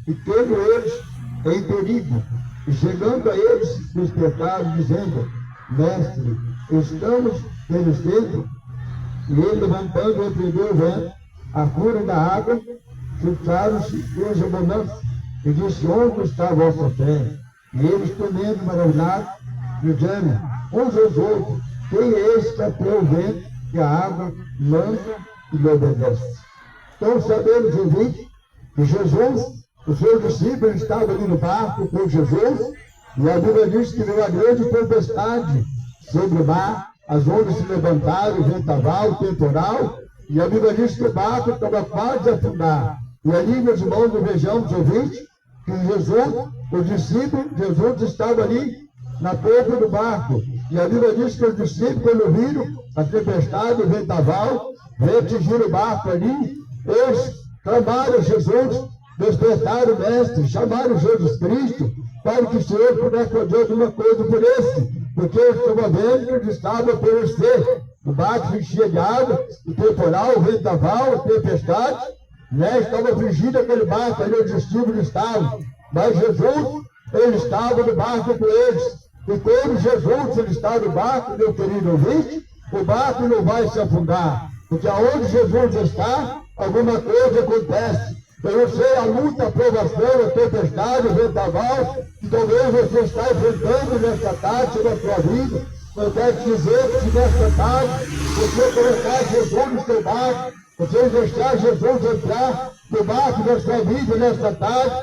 e tendo eles em perigo, e chegando a eles, despertaram, dizendo: Mestre, estamos perecendo. E ele, levantando, repreendeu o vento, a fúria da água, fixaram-se em abundância, e disse: Onde está a vossa fé? E eles, temendo, maravilhados, disseram uns aos outros: Quem é esse que até o vento e a água manda e lhe obedece? Então sabemos, ouvinte, que Jesus, os seus discípulos estavam ali no barco com Jesus, e a Bíblia diz que veio a grande tempestade sobre o mar, as ondas se levantaram, o ventaval, o temporal, e a Bíblia diz que o barco estava quase a afundar. E ali, meus irmãos, nós vejamos, ouvinte, que Jesus, os discípulos, Jesus estava ali na ponta do barco. E a Bíblia diz que os discípulos, quando viram a tempestade, o ventaval, veio atingir o barco ali, eles clamaram a Jesus, despertaram o Mestre, chamaram Jesus Cristo, para que o Senhor pudesse fazer alguma coisa por esse, porque eles estavam vendo que eles estavam a perecer. O barco se enchia de água, o temporal, o ventaval, a tempestade, né? Estava afligido aquele barco ali, os discípulos estavam. Mas Jesus, ele estava no barco com eles. E quando Jesus ele está no barco, meu querido ouvinte, o barco não vai se afundar. Porque aonde Jesus está, alguma coisa acontece. Eu não sei a luta, a provação, a tempestade, o ventaval, que talvez você está enfrentando nesta tarde na sua vida. Eu quero te dizer que nesta tarde, você colocar Jesus no seu barco, você deixar Jesus entrar no barco da sua vida nesta tarde,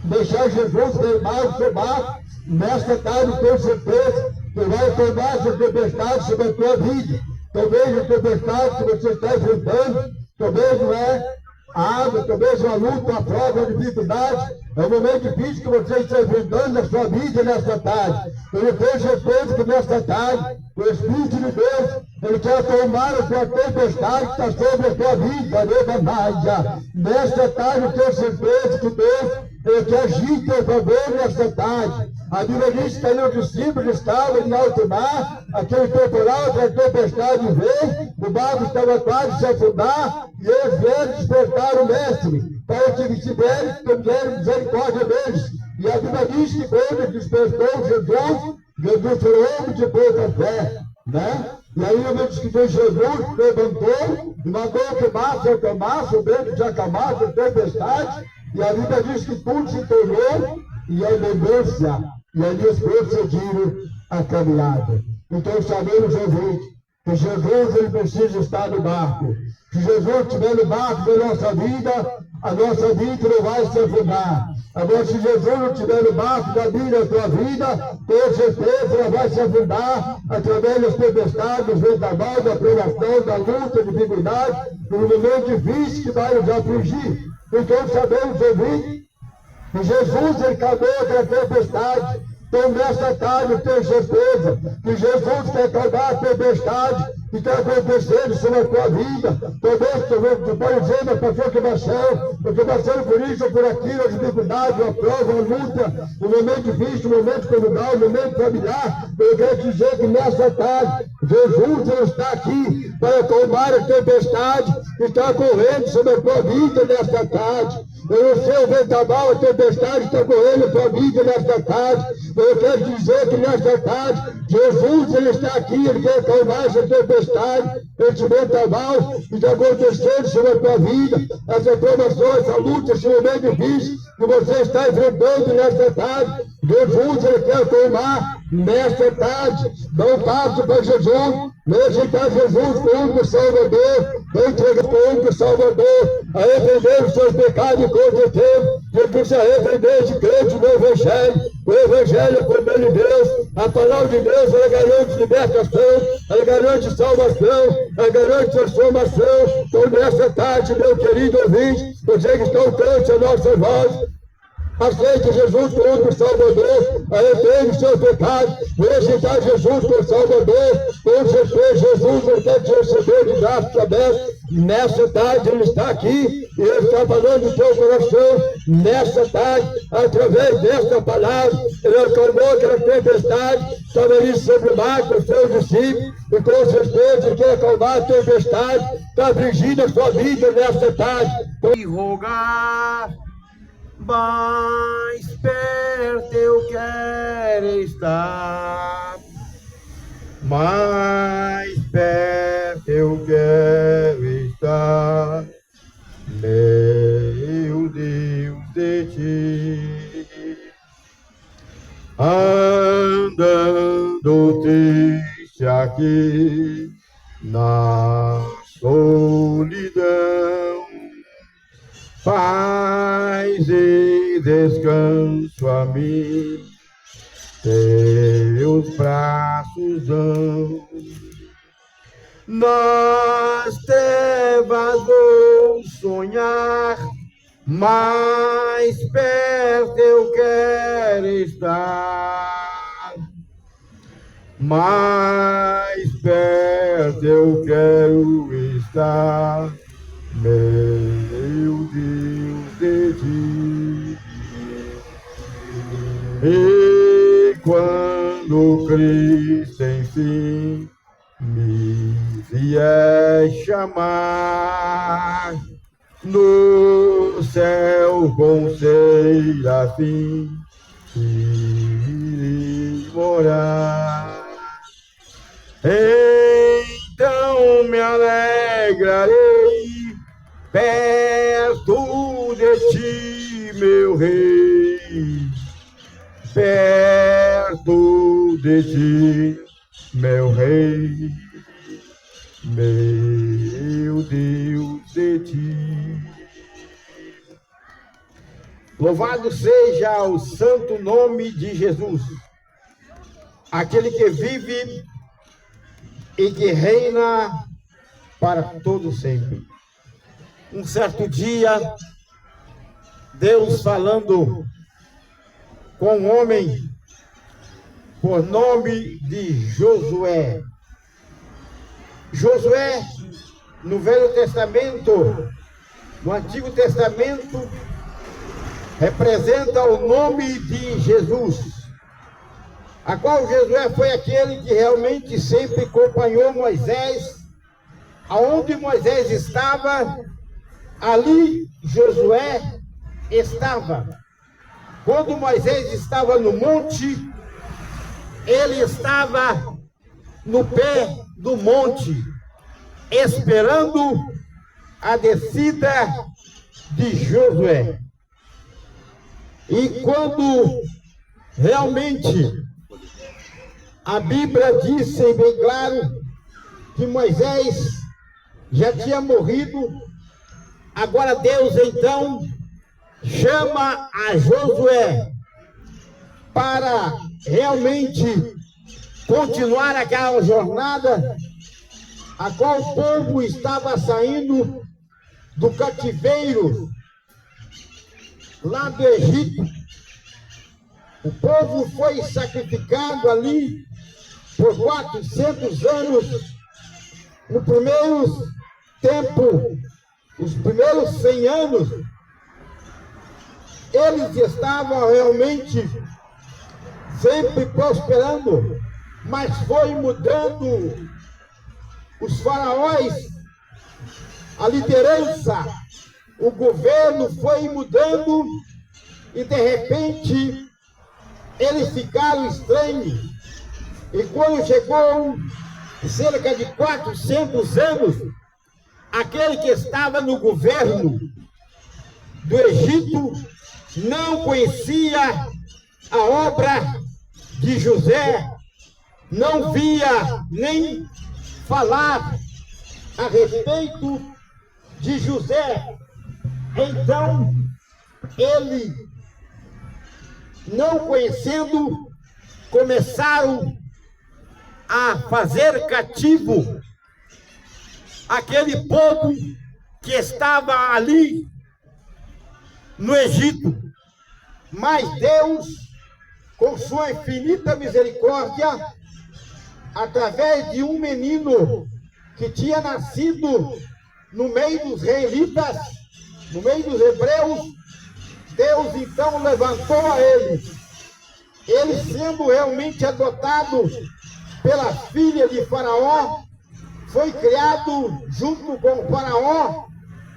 deixar Jesus queimar o seu barco, nesta tarde tenho certeza que vai tomar essa tempestade sobre a tua vida. Talvez a tempestade que você está enfrentando, talvez não é a água, talvez uma luta, uma prova, uma dificuldade, é um momento difícil que você está enfrentando na sua vida nesta tarde. Eu tenho certeza que nesta tarde, o Espírito de Deus, ele quer tomar a tua tempestade que está sobre a tua vida, nesta tarde eu tenho certeza que Deus, ele quer agir em teu favor nesta tarde. A Bíblia diz que ali os discípulos estavam em alto mar, aquele temporal, aquela tempestade veio, o barco estava quase se afundar, e eles vieram despertar o Mestre, para que tiverem misericórdia deles. E a Bíblia diz que quando despertou Jesus, Jesus foi homem de pouca fé, né? E aí a Bíblia diz que Jesus levantou e mandou que o mar se acalmasse, o vento se acalmasse, a tempestade, e a Bíblia diz que tudo se tornou e a abundância, e ali eles procediram a caminhada. Então sabemos, ouvinte, que Jesus ele precisa estar no barco. Se Jesus estiver no barco da nossa vida, a nossa vida não vai se afundar. Agora, se Jesus não estiver no barco da minha, da tua vida, com certeza ela vai se afundar através das tempestades, dos vendavais, da provação, da luta, da dificuldade, do momento difícil que vai nos afligir. Então sabemos, ouvinte, que Jesus ele acabou aquela tempestade. Então, nesta tarde, eu tenho certeza que Jesus quer acabar a tempestade que está acontecendo sobre a tua vida. Talvez você pode dizer, mas pastor, que eu estou passando por isso ou por aquilo, a dificuldade, a prova, a luta, o momento difícil, o momento conjugal, o momento familiar. Eu quero te dizer que nesta tarde, Jesus ele está aqui para tomar a tempestade que está correndo sobre a tua vida nesta tarde. Eu não sei o ventaval, a tempestade está correndo a tua vida nesta tarde. Eu quero dizer que nesta tarde, Jesus ele está aqui, ele quer acalmar essa tempestade, esse ventaval que está acontecendo sobre a tua vida, essa provação, essa luta, esse momento difícil que você está enfrentando nesta tarde. Jesus ele quer acalmar nesta tarde. Não passe para Jesus, não aceitar Jesus como Salvador, não entregar como Salvador, arrepender os seus pecados contra Deus, porque se arrepender de crente no Evangelho. O Evangelho é o poder de Deus, a palavra de Deus, ela garante libertação, ela garante salvação, ela garante transformação. Então, nessa tarde, meu querido ouvinte, você que está ao alcance a nossa voz, aceite Jesus como Salvador, arrepende os seus pecados, vem aceitar Jesus como Salvador, com certeza Jesus ele quer te receber de braços abertos. Nessa tarde ele está aqui e ele está falando do teu coração. Nessa tarde, através desta palavra, ele acalmou aquela tempestade, estava ali sobre o mar com os seus discípulos, e com certeza ele quer acalmar a tempestade, está afligindo a sua vida nessa tarde. E rogar mais perto eu quero estar, mais perto eu quero estar, meu Deus, de ti. Andando triste aqui na solidão, paz e descanso a mim teus braços dão. Nas trevas vou sonhar, mais perto eu quero estar, mais perto eu quero estar, meu Deus, de ti. E quando Cristo enfim me vier chamar, no céu com serafim irei morar. Então me alegrarei perto de ti, meu rei, perto de ti, meu rei, meu Deus, de ti. Louvado seja o santo nome de Jesus, aquele que vive e que reina para todo sempre. Um certo dia, Deus falando com um homem por nome de Josué. Josué, no Velho Testamento, no Antigo Testamento, representa o nome de Jesus, a qual Josué foi aquele que realmente sempre acompanhou Moisés. Aonde Moisés estava, ali Josué estava. Quando Moisés estava no monte, ele estava no pé do monte, esperando a descida de Josué. E quando realmente a Bíblia disse bem claro que Moisés já tinha morrido, agora Deus então chama a Josué para realmente continuar aquela jornada a qual o povo estava saindo do cativeiro lá do Egito. O povo foi sacrificado ali por 400 anos. No primeiro tempo, os primeiros 100 anos, eles estavam realmente sempre prosperando, mas foi mudando os faraós, a liderança, o governo foi mudando e de repente eles ficaram estranhos. E quando chegou cerca de 400 anos, aquele que estava no governo do Egito não conhecia a obra de José, não via nem falar a respeito de José. Então, ele, não conhecendo, começaram a fazer cativo aquele povo que estava ali no Egito. Mas Deus, com sua infinita misericórdia, através de um menino que tinha nascido no meio dos israelitas, no meio dos hebreus, Deus então levantou a ele. Ele sendo realmente adotado pela filha de Faraó, foi criado junto com o Faraó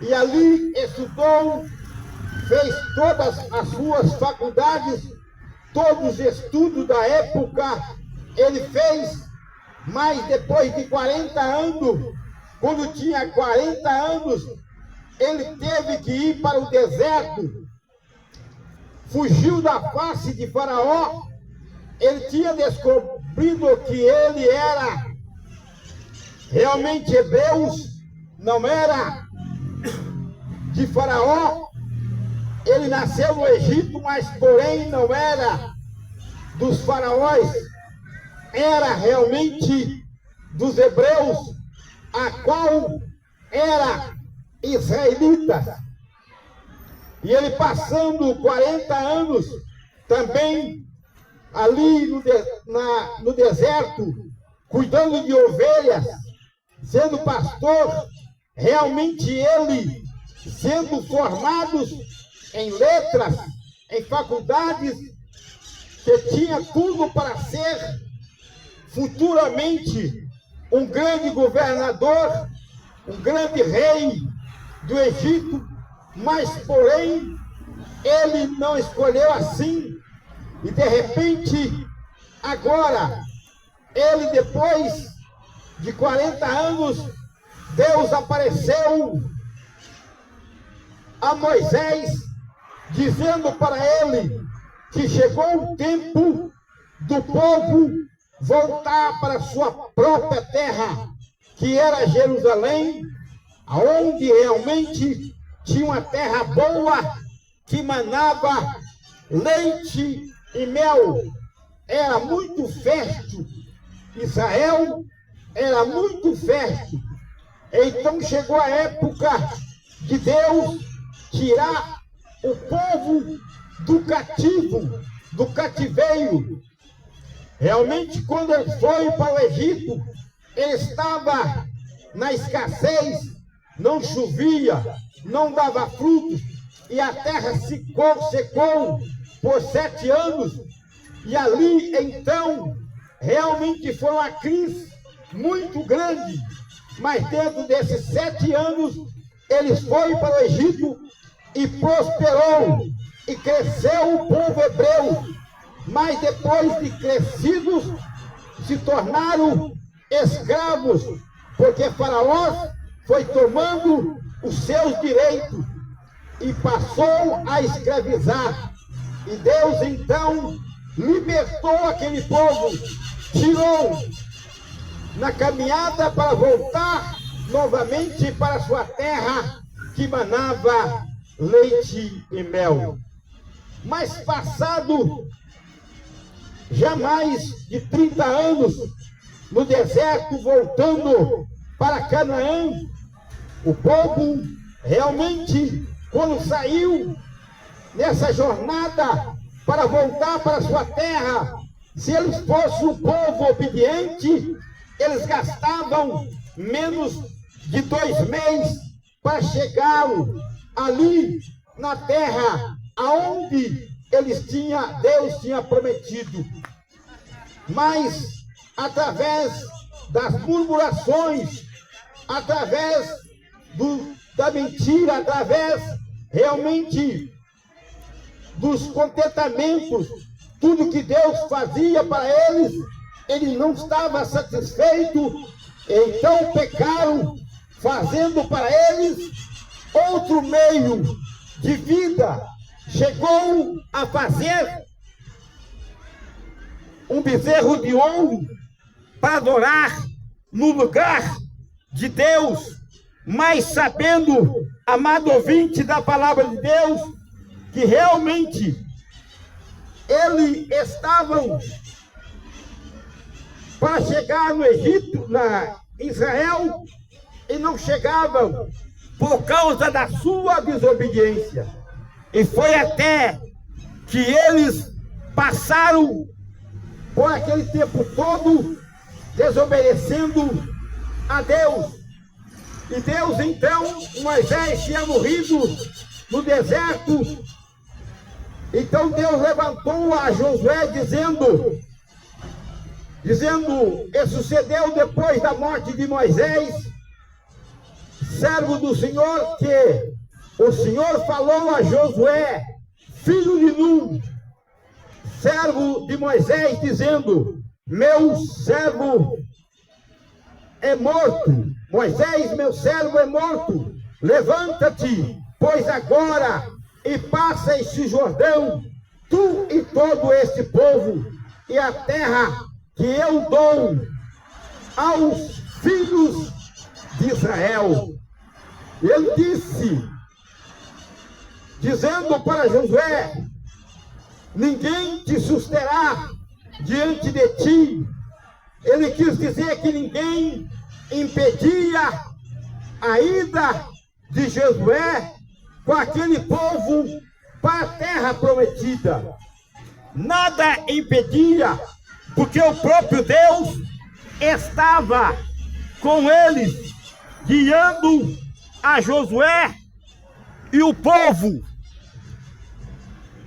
e ali estudou fez todas as suas faculdades, todos os estudos da época, ele fez, mas depois de 40 anos, quando tinha 40 anos, ele teve que ir para o deserto, fugiu da face de Faraó. Ele tinha descobrido que ele era realmente hebreu, não era de Faraó. Ele nasceu no Egito, mas porém não era dos faraós, era realmente dos hebreus, a qual era israelita. E ele passando 40 anos também ali no deserto, cuidando de ovelhas, sendo pastor, realmente ele sendo formados em letras, em faculdades, que tinha tudo para ser futuramente um grande governador, um grande rei do Egito, mas porém ele não escolheu assim, e de repente agora ele, depois de 40 anos, Deus apareceu a Moisés, dizendo para ele que chegou o tempo do povo voltar para sua própria terra, que era Jerusalém, onde realmente tinha uma terra boa, que manava leite e mel. Era muito fértil. Israel era muito fértil. Então chegou a época de Deus tirar o povo do cativeiro. Realmente, quando ele foi para o Egito, ele estava na escassez, não chovia, não dava frutos, e a terra secou por 7 anos. E ali, então, realmente foi uma crise muito grande. Mas dentro desses 7 anos, eles foram para o Egito e prosperou, e cresceu o povo hebreu. Mas depois de crescidos, se tornaram escravos, porque Faraó foi tomando os seus direitos e passou a escravizar. E Deus então libertou aquele povo, tirou na caminhada para voltar novamente para sua terra, que manava leite e mel. Mas passado jamais de 30 anos no deserto, voltando para Canaã, o povo realmente, quando saiu nessa jornada para voltar para sua terra, se eles fossem um povo obediente, eles gastavam menos de 2 meses para chegar ali na terra aonde Deus tinha prometido. Mas através das murmurações, através da mentira, através realmente dos contentamentos, tudo que Deus fazia para eles, ele não estava satisfeito. Então pecaram, fazendo para eles outro meio de vida. Chegou a fazer um bezerro de ouro para adorar no lugar de Deus, mas sabendo, amado ouvinte da palavra de Deus, que realmente eles estavam para chegar no Egito, na Israel, e não chegavam por causa da sua desobediência. E foi até que eles passaram por aquele tempo todo desobedecendo a Deus. E Deus então, Moisés tinha morrido no deserto. Então Deus levantou a Josué dizendo, e sucedeu depois da morte de Moisés, servo do Senhor, que o Senhor falou a Josué, filho de Nun, servo de Moisés, dizendo: meu servo é morto. Moisés, meu servo é morto. Levanta-te, pois agora, e passa este Jordão, tu e todo este povo, e a terra que eu dou aos filhos de Israel. Ele disse, dizendo para Josué: ninguém te susterá diante de ti. Ele quis dizer que ninguém impedia a ida de Josué com aquele povo para a terra prometida. Nada impedia, porque o próprio Deus estava com eles, guiando a Josué e o povo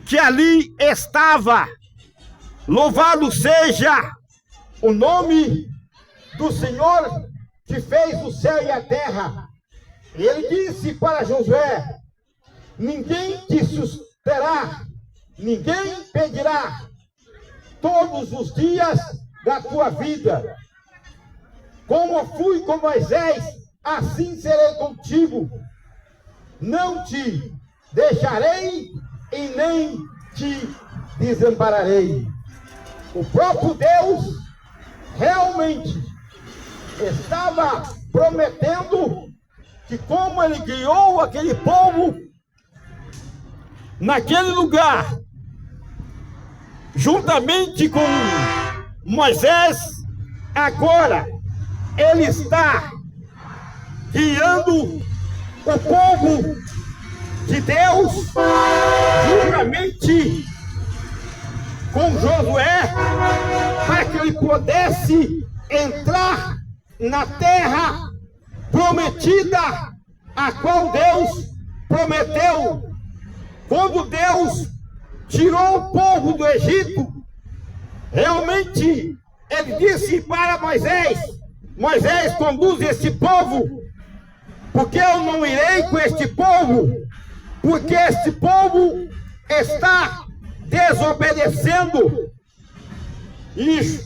que ali estava. Louvado seja o nome do Senhor que fez o céu e a terra. Ele disse para Josué: ninguém te susterá, ninguém pedirá todos os dias da tua vida. Como fui com Moisés, assim serei contigo. Não te deixarei e nem te desampararei. O próprio Deus realmente estava prometendo que, como ele guiou aquele povo naquele lugar, juntamente com Moisés, agora ele está guiando o povo de Deus, juntamente com Josué, para que ele pudesse entrar na terra prometida, a qual Deus prometeu. Quando Deus tirou o povo do Egito, realmente ele disse para Moisés: Moisés, conduz esse povo, porque eu não irei com este povo, porque este povo está desobedecendo. E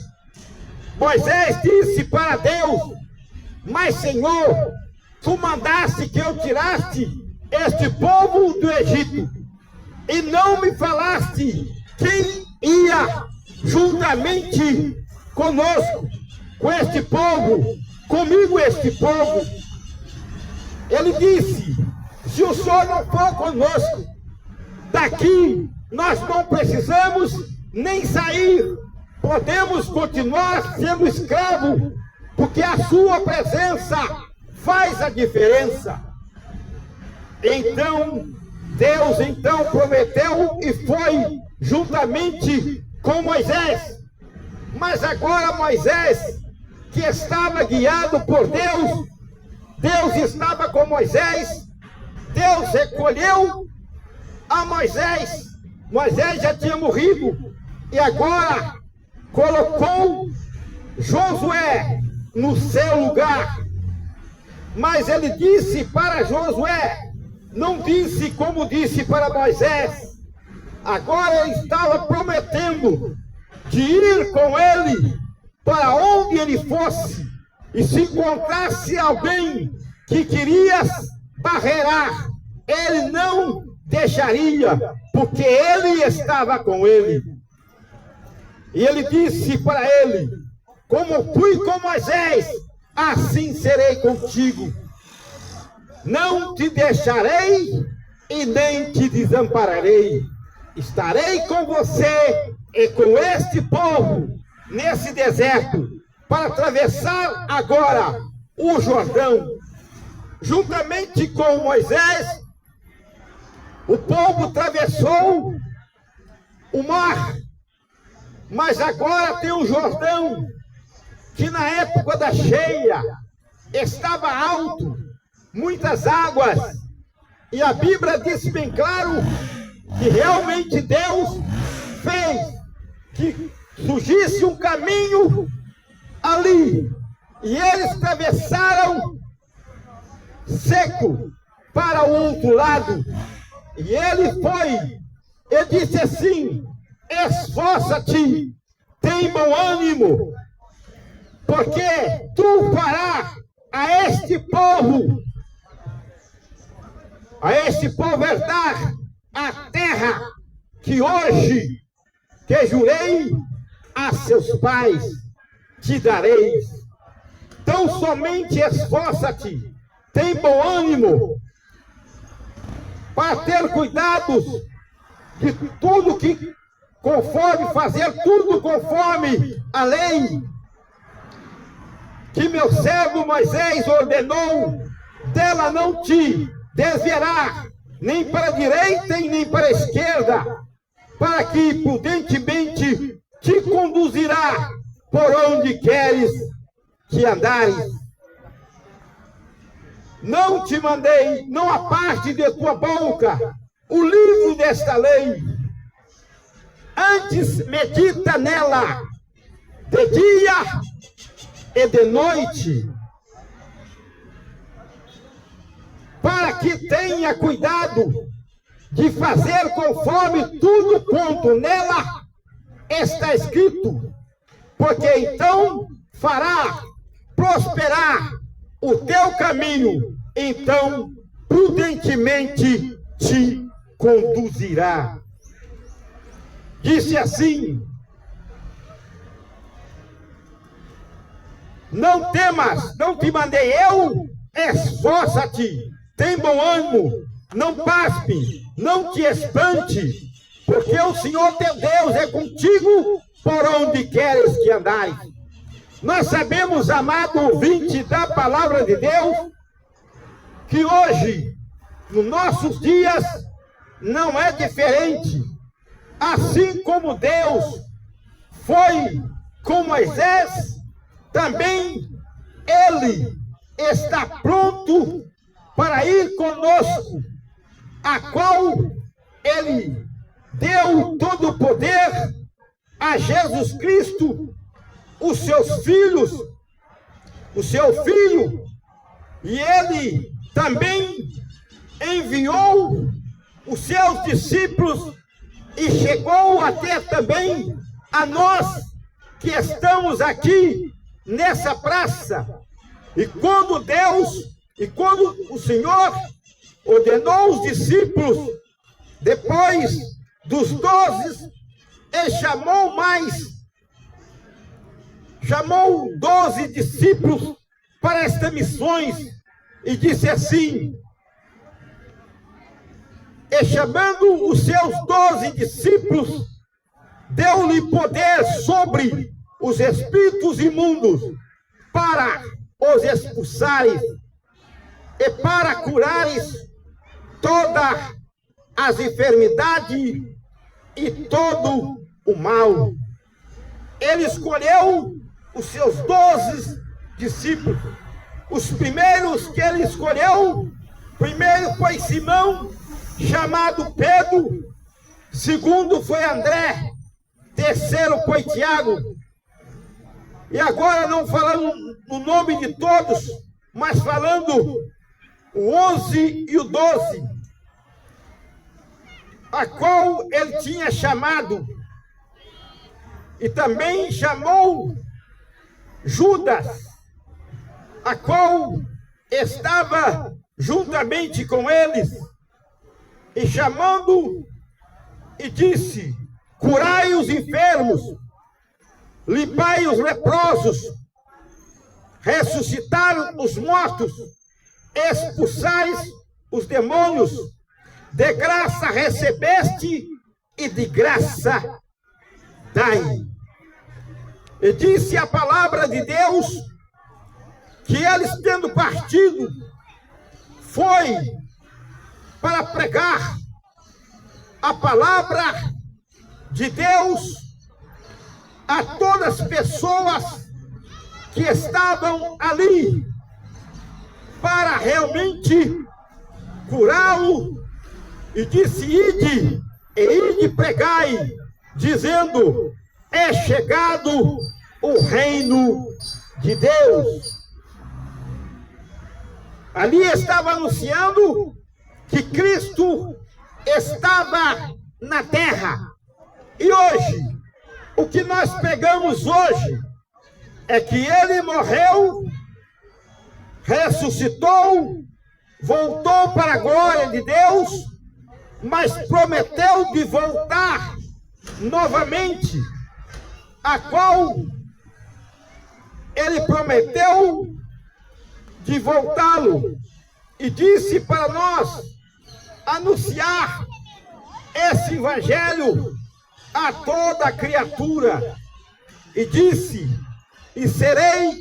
Moisés disse para Deus: mas Senhor, tu mandaste que eu tirasse este povo do Egito, e não me falaste quem ia juntamente conosco, com este povo, comigo este povo. Ele disse: se o Senhor não for conosco, daqui nós não precisamos nem sair, podemos continuar sendo escravos, porque a sua presença faz a diferença. Então Deus prometeu e foi juntamente com Moisés. Mas agora Moisés, que estava guiado por Deus, Deus estava com Moisés, Deus recolheu a Moisés. Moisés já tinha morrido e agora colocou Josué no seu lugar. Mas ele disse para Josué, não disse como disse para Moisés. Agora ele estava prometendo de ir com ele para onde ele fosse, e se encontrasse alguém que queria barrerar, ele não deixaria, porque ele estava com ele. E ele disse para ele: como fui com Moisés, assim serei contigo. Não te deixarei e nem te desampararei. Estarei com você e com este povo nesse deserto, para atravessar agora o Jordão. Juntamente com Moisés, o povo atravessou o mar, mas agora tem o Jordão, que na época da cheia estava alto, muitas águas, e a Bíblia disse bem claro que realmente Deus fez que surgisse um caminho ali, e eles atravessaram seco, para o outro lado. E ele foi, e disse assim: esforça-te, tem bom ânimo, porque tu farás a este povo herdar a terra que hoje te jurei a seus pais te darei. Então somente esforça-te, tem bom ânimo, para ter cuidado de tudo que fazer tudo conforme a lei que meu servo Moisés ordenou. Dela não te desviará, nem para a direita e nem para a esquerda, para que prudentemente te conduzirá por onde queres que andares. Não te mandei, não aparte de tua boca o livro desta lei. Antes medita nela de dia e de noite, para que tenha cuidado de fazer conforme tudo quanto nela está escrito, porque então fará prosperar o teu caminho, então prudentemente te conduzirá. Disse assim: não temas, não te mandei eu, esforça-te, tem bom ânimo, não pasme, não te espante, porque o Senhor teu Deus é contigo por onde queres que andares. Nós sabemos, amado ouvinte da palavra de Deus, que hoje, nos nossos dias, não é diferente. Assim como Deus foi com Moisés, também Ele está pronto para ir conosco, a qual Ele deu todo o poder a Jesus Cristo, os seus filhos, o seu filho, e Ele também enviou os seus discípulos e chegou até também a nós que estamos aqui nessa praça. E quando o Senhor ordenou os discípulos, depois dos 12, Ele chamou 12 discípulos para estas missões e disse assim, e chamando os seus 12 discípulos, deu-lhe poder sobre os espíritos imundos para os expulsares e para curares todas as enfermidades e todo o mal. Ele escolheu os seus 12 discípulos. Os primeiros que ele escolheu, primeiro foi Simão, chamado Pedro, segundo foi André, terceiro foi Tiago. E agora não falando no nome de todos, mas falando o 11 e o 12, a qual ele tinha chamado, e também chamou Judas, a qual estava juntamente com eles, e chamando, e disse, curai os enfermos, limpai os leprosos, ressuscitar os mortos, expulsai os demônios, de graça recebeste e de graça dai. E disse a palavra de Deus que eles, tendo partido, foi para pregar a palavra de Deus a todas as pessoas que estavam ali, para realmente curá-lo. E disse, ide pregai, dizendo, é chegado o reino de Deus. Ali estava anunciando que Cristo estava na terra. E hoje, o que nós pegamos hoje é que ele morreu, ressuscitou, voltou para a glória de Deus, mas prometeu de voltar novamente, a qual ele prometeu de voltá-lo e disse para nós anunciar esse evangelho a toda criatura, e disse: e serei,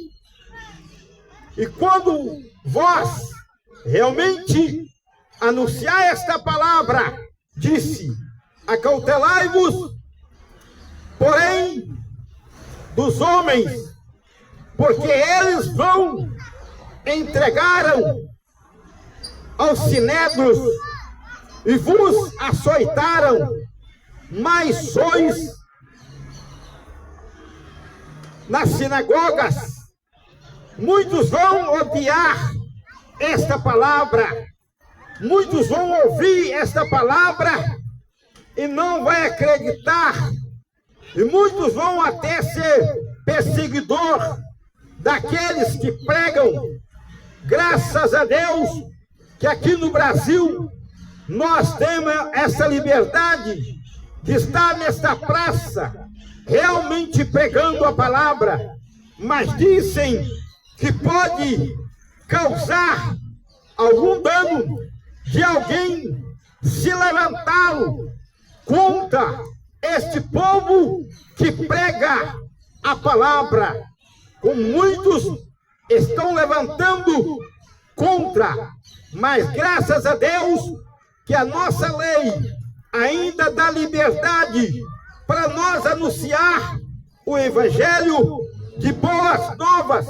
e quando vós realmente anunciar esta palavra, disse: acautelai-vos, porém, dos homens, porque eles vão entregaram aos sinédrios e vos açoitaram, mas sois nas sinagogas. Muitos vão odiar esta palavra, muitos vão ouvir esta palavra e não vai acreditar, e muitos vão até ser perseguidor daqueles que pregam. Graças a Deus que aqui no Brasil nós temos essa liberdade de estar nesta praça realmente pregando a palavra, mas dizem que pode causar algum dano de alguém se levantá-lo contra este povo que prega a palavra, como muitos estão levantando contra, mas graças a Deus que a nossa lei ainda dá liberdade para nós anunciar o evangelho de boas novas,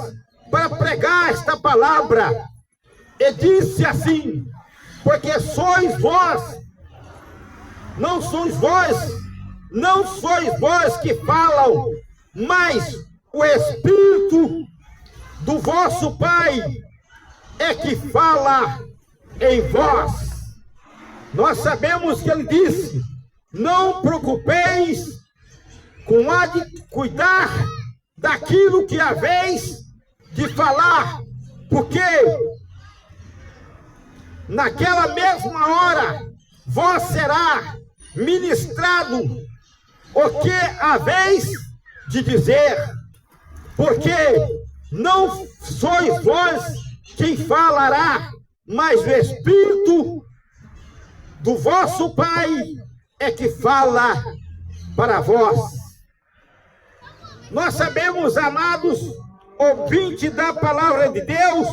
para pregar esta palavra. E disse assim: porque sois vós, não sois vós que falam, mas o Espírito do vosso Pai é que fala em vós. Nós sabemos que ele disse: não preocupeis com a de cuidar daquilo que haveis de falar, porque naquela mesma hora vós será ministrado o que haveis de dizer, porque não sois vós quem falará, mas o Espírito do vosso Pai é que fala para vós. Nós sabemos, amados ouvintes da palavra de Deus,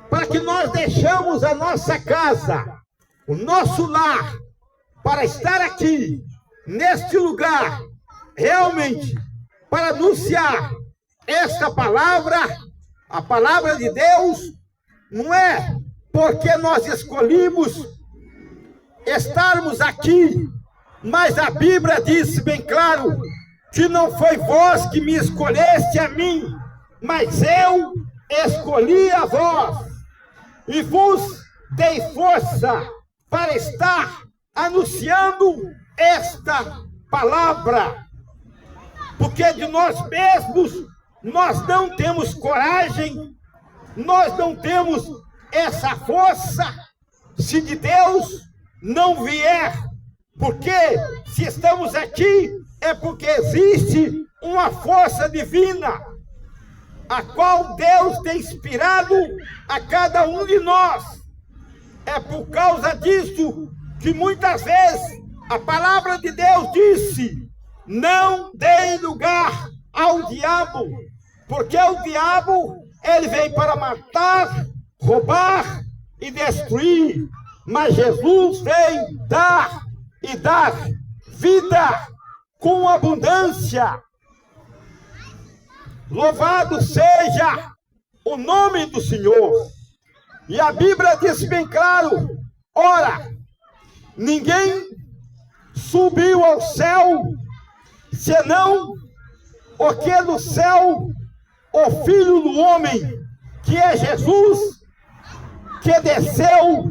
para que nós deixamos a nossa casa, o nosso lar, para estar aqui, neste lugar, realmente, para anunciar esta palavra, a palavra de Deus, não é porque nós escolhemos estarmos aqui, mas a Bíblia diz bem claro que não foi vós que me escolheste a mim, mas eu escolhi a vós e vos dei força para estar anunciando esta palavra, porque de nós mesmos nós não temos coragem, nós não temos essa força, se de Deus não vier, porque se estamos aqui é porque existe uma força divina, a qual Deus tem inspirado a cada um de nós. É por causa disso que muitas vezes a palavra de Deus disse: não dê lugar ao diabo, porque o diabo, ele vem para matar, roubar e destruir, mas Jesus veio dar e dar vida com abundância. Louvado seja o nome do Senhor. E a Bíblia diz bem claro: ora, ninguém subiu ao céu, senão o que no céu, o Filho do Homem, que é Jesus, que desceu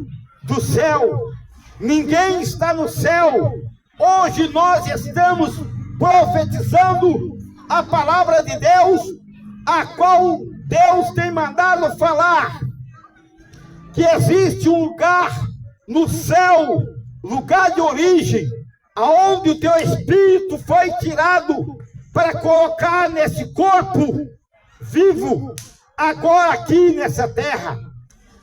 do céu. Ninguém está no céu. Hoje nós estamos profetizando a palavra de Deus, a qual Deus tem mandado falar, que existe um lugar no céu, lugar de origem, aonde o teu espírito foi tirado para colocar nesse corpo vivo, agora aqui nessa terra.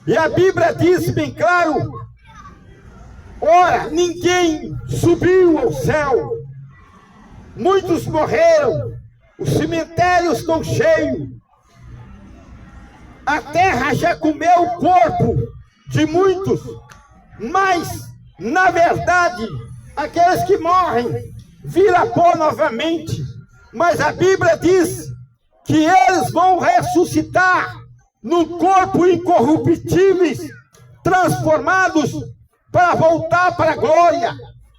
E a Bíblia diz bem claro: ora, ninguém subiu ao céu, muitos morreram, os cemitérios estão cheios, a terra já comeu o corpo de muitos, mas, na verdade, aqueles que morrem viram pó novamente. Mas a Bíblia diz que eles vão ressuscitar no corpo incorruptíveis, transformados para voltar para a glória,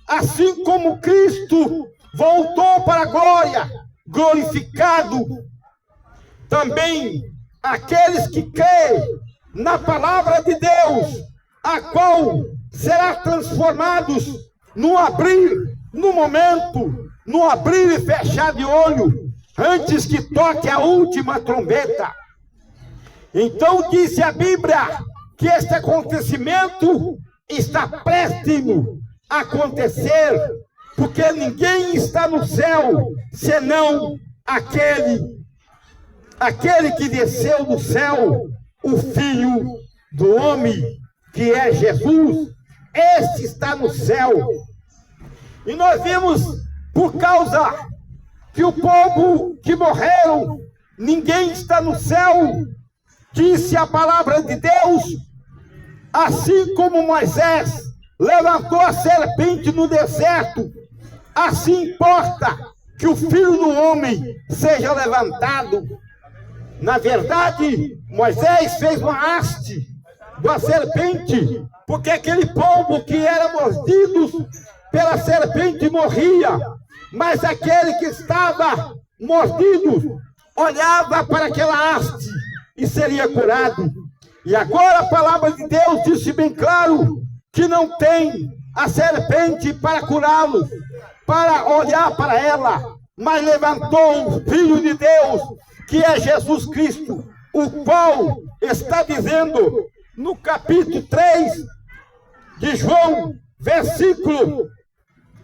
assim como Cristo voltou para a glória, glorificado. Também aqueles que creem na palavra de Deus, a qual será transformados no abrir, no momento, no abrir e fechar de olho, antes que toque a última trombeta. Então disse a Bíblia que este acontecimento está préstimo a acontecer, porque ninguém está no céu senão aquele que desceu do céu, o Filho do Homem, que é Jesus. Este está no céu. E nós vimos, por causa que o povo que morreram, ninguém está no céu, disse a palavra de Deus, assim como Moisés levantou a serpente no deserto, assim importa que o Filho do Homem seja levantado. Na verdade, Moisés fez uma haste da serpente, porque aquele povo que era mordido pela serpente morria, mas aquele que estava mordido olhava para aquela haste e seria curado. E agora a palavra de Deus disse bem claro que não tem a serpente para curá-lo, para olhar para ela, mas levantou o Filho de Deus, que é Jesus Cristo, o qual está dizendo no capítulo 3 de João, versículo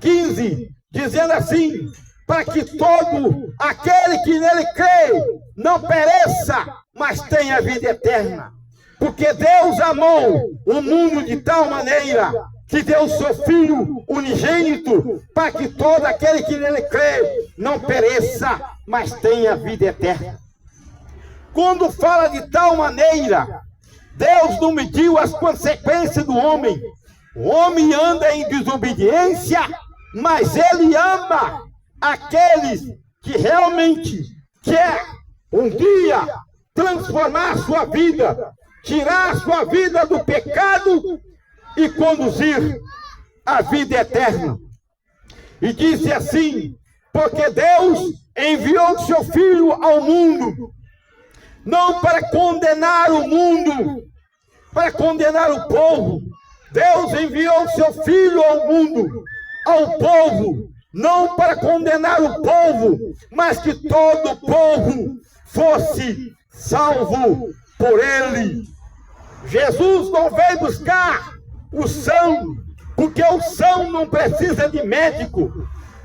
15, dizendo assim: para que todo aquele que nele crê não pereça, mas tenha vida eterna. Porque Deus amou o mundo de tal maneira que deu seu Filho unigênito, para que todo aquele que nele crê não pereça, mas tenha vida eterna. Quando fala de tal maneira, Deus não mediu as consequências do homem. O homem anda em desobediência, mas ele ama aqueles que realmente quer um dia transformar sua vida, tirar sua vida do pecado e conduzir a vida eterna. E disse assim: porque Deus enviou seu Filho ao mundo, não para condenar o mundo, para condenar o povo. Deus enviou seu Filho ao mundo, ao povo, não para condenar o povo, mas que todo o povo fosse salvo por ele. Jesus não veio buscar o são, porque o são não precisa de médico.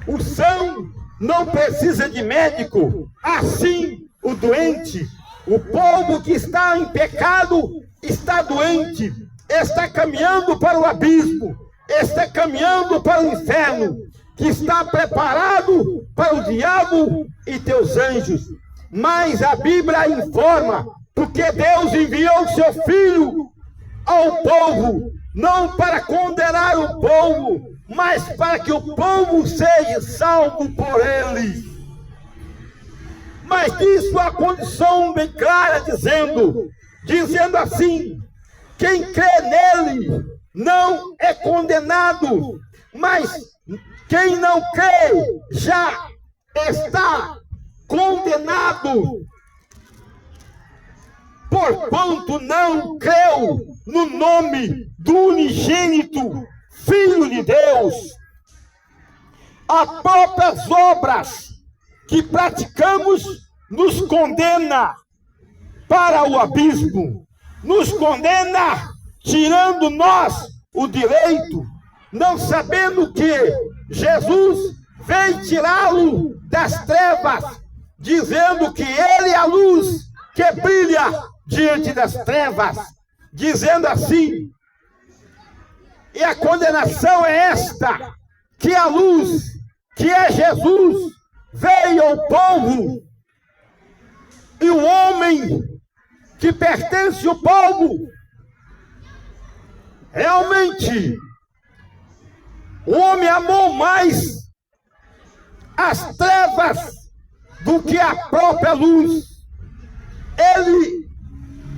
O são não precisa de médico. Assim, o doente, o povo que está em pecado, está doente, está caminhando para o abismo, está caminhando para o inferno, que está preparado para o diabo e teus anjos. Mas a Bíblia informa, porque Deus enviou o seu Filho ao povo, não para condenar o povo, mas para que o povo seja salvo por ele. Mas diz uma condição bem clara, dizendo assim: quem crê nele não é condenado, mas quem não crê já está condenado, porquanto não creu no nome do unigênito Filho de Deus. As próprias obras que praticamos nos condena para o abismo, nos condena tirando nós o direito, não sabendo que Jesus veio tirá-lo das trevas, dizendo que ele é a luz que brilha diante das trevas, dizendo assim, e a condenação é esta, que a luz, que é Jesus, veio ao povo, e o homem que pertence ao povo, realmente, o homem amou mais as trevas do que a própria luz. Ele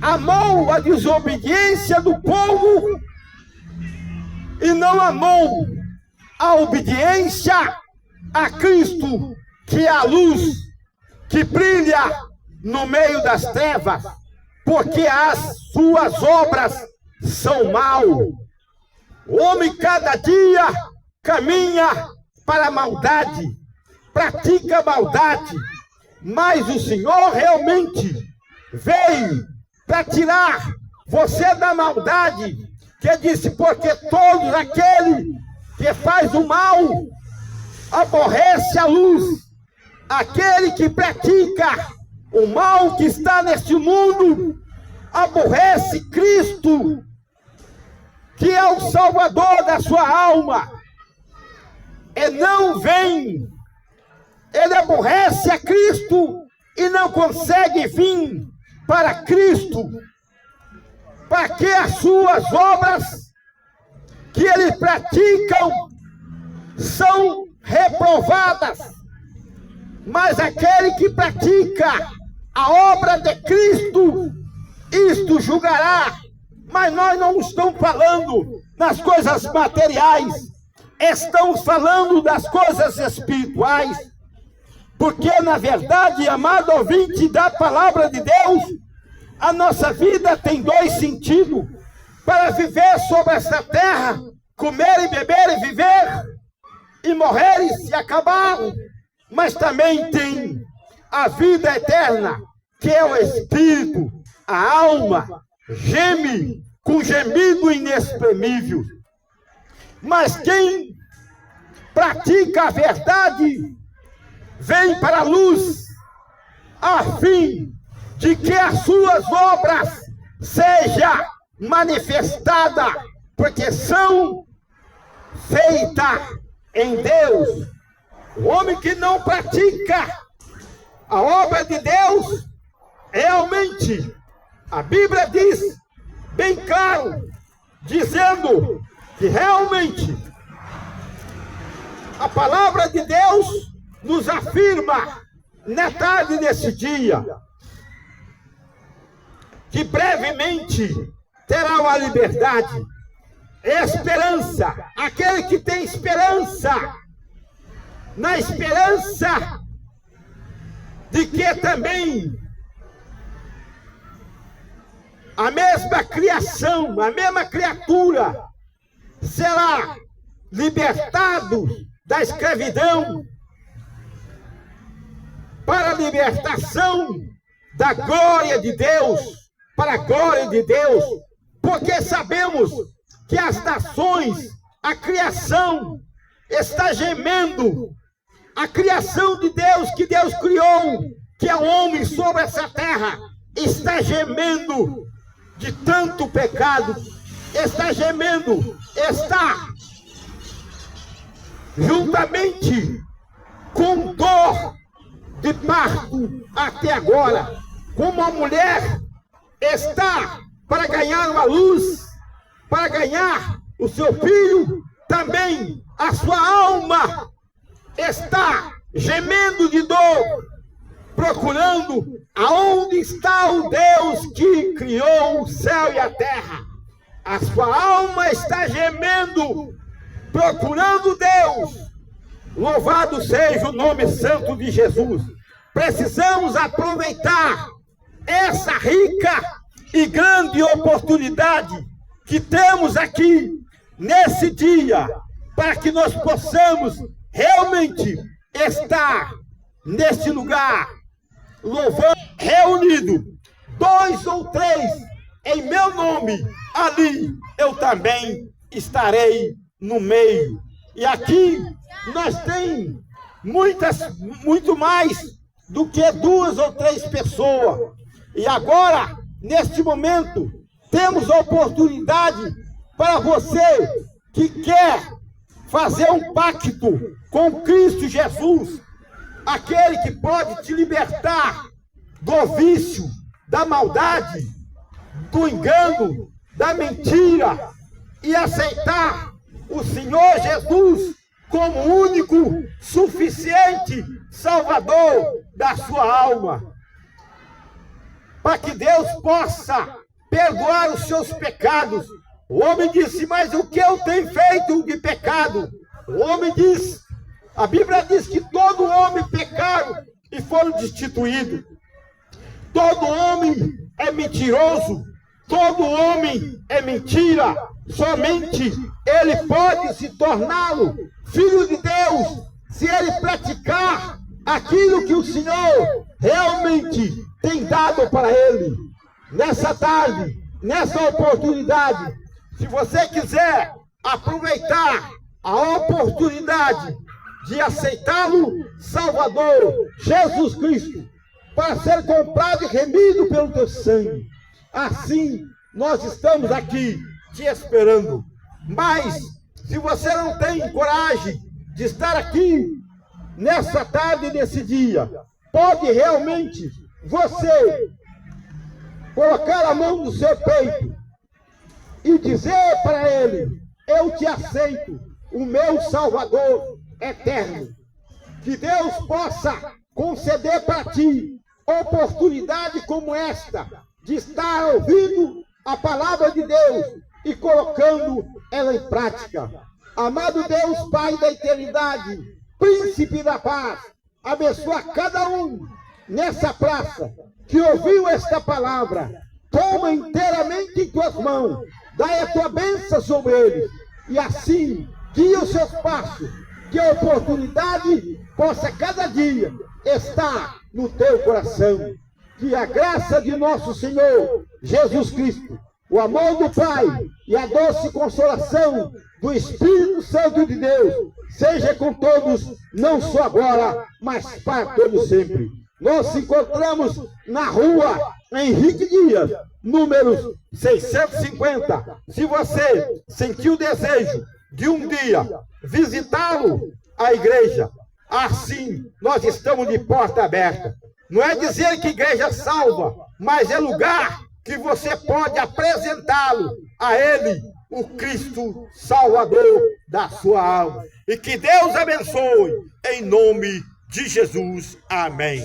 amou a desobediência do povo e não amou a obediência a Cristo, que é a luz que brilha no meio das trevas, porque as suas obras são mal. O homem cada dia caminha para a maldade, pratica maldade, mas o Senhor realmente veio para tirar você da maldade, que disse, porque todos aquele que faz o mal aborrece a luz, aquele que pratica o mal que está neste mundo aborrece Cristo, que é o Salvador da sua alma, e não vem. Ele aborrece a Cristo e não consegue vir para Cristo, para que as suas obras que ele pratica são reprovadas. Mas aquele que pratica a obra de Cristo, isto julgará. Mas nós não estamos falando das coisas materiais, estamos falando das coisas espirituais. Porque, na verdade, amado ouvinte da palavra de Deus, a nossa vida tem dois sentidos. Para viver sobre essa terra, comer e beber e viver, e morrer e se acabar. Mas também tem a vida eterna, que é o Espírito, a alma, geme com gemido inexprimível. Mas quem pratica a verdade, vem para a luz, a fim de que as suas obras sejam manifestadas, porque são feitas em Deus. O homem que não pratica a obra de Deus, realmente, a Bíblia diz bem claro, dizendo que realmente a palavra de Deus nos afirma na tarde desse dia que brevemente terá uma liberdade, esperança, aquele que tem esperança, na esperança de que também a mesma criação, a mesma criatura será libertado da escravidão para a libertação da glória de Deus, para a glória de Deus, porque sabemos que as nações, a criação está gemendo, a criação de Deus, que Deus criou, que é o homem sobre essa terra, está gemendo de tanto pecado, está gemendo, está juntamente com dor de parto até agora, como a mulher está para ganhar uma luz, para ganhar o seu filho, também a sua alma está gemendo de dor, procurando aonde está o Deus que criou o céu e a terra. A sua alma está gemendo, procurando Deus. Louvado seja o nome santo de Jesus. Precisamos aproveitar essa rica e grande oportunidade que temos aqui nesse dia, para que nós possamos realmente estar neste lugar, louvando, reunido, 2 ou 3 em meu nome, ali eu também estarei no meio. E aqui nós temos muito mais do que 2 ou 3 pessoas. E agora, neste momento, temos a oportunidade para você que quer fazer um pacto com Cristo Jesus, aquele que pode te libertar do vício, da maldade, do engano, da mentira, e aceitar o Senhor Jesus como único, suficiente Salvador da sua alma, para que Deus possa perdoar os seus pecados. O homem disse: mas o que eu tenho feito de pecado? O homem diz, a Bíblia diz que todo homem pecaram e foram destituídos. Todo homem é mentiroso, todo homem é mentira. Somente ele pode se torná-lo filho de Deus se ele praticar aquilo que o Senhor realmente tem dado para ele. Nessa tarde, nessa oportunidade, se você quiser aproveitar a oportunidade de aceitá-lo, Salvador, Jesus Cristo, para ser comprado e remido pelo teu sangue, assim nós estamos aqui te esperando. Mas, se você não tem coragem de estar aqui nessa tarde, nesse dia, pode realmente você colocar a mão no seu peito e dizer para ele: eu te aceito, o meu Salvador eterno. Que Deus possa conceder para ti oportunidade como esta, de estar ouvindo a palavra de Deus e colocando ela em prática. Amado Deus, Pai da eternidade, Príncipe da paz, abençoa cada um nessa praça que ouviu esta palavra. Toma inteiramente em tuas mãos, dai a tua bênção sobre eles, e assim guia os seus passos, que a oportunidade possa cada dia estar no teu coração. Que a graça de nosso Senhor Jesus Cristo, o amor do Pai e a doce consolação do Espírito Santo de Deus seja com todos, não só agora, mas para todos sempre. Nós nos encontramos na rua Henrique Dias, número 650. Se você sentiu o desejo de um dia visitá-lo, a igreja, assim nós estamos de porta aberta. Não é dizer que igreja salva, mas é lugar que você pode apresentá-lo a ele, o Cristo Salvador da sua alma. E que Deus abençoe, em nome de Jesus. Amém.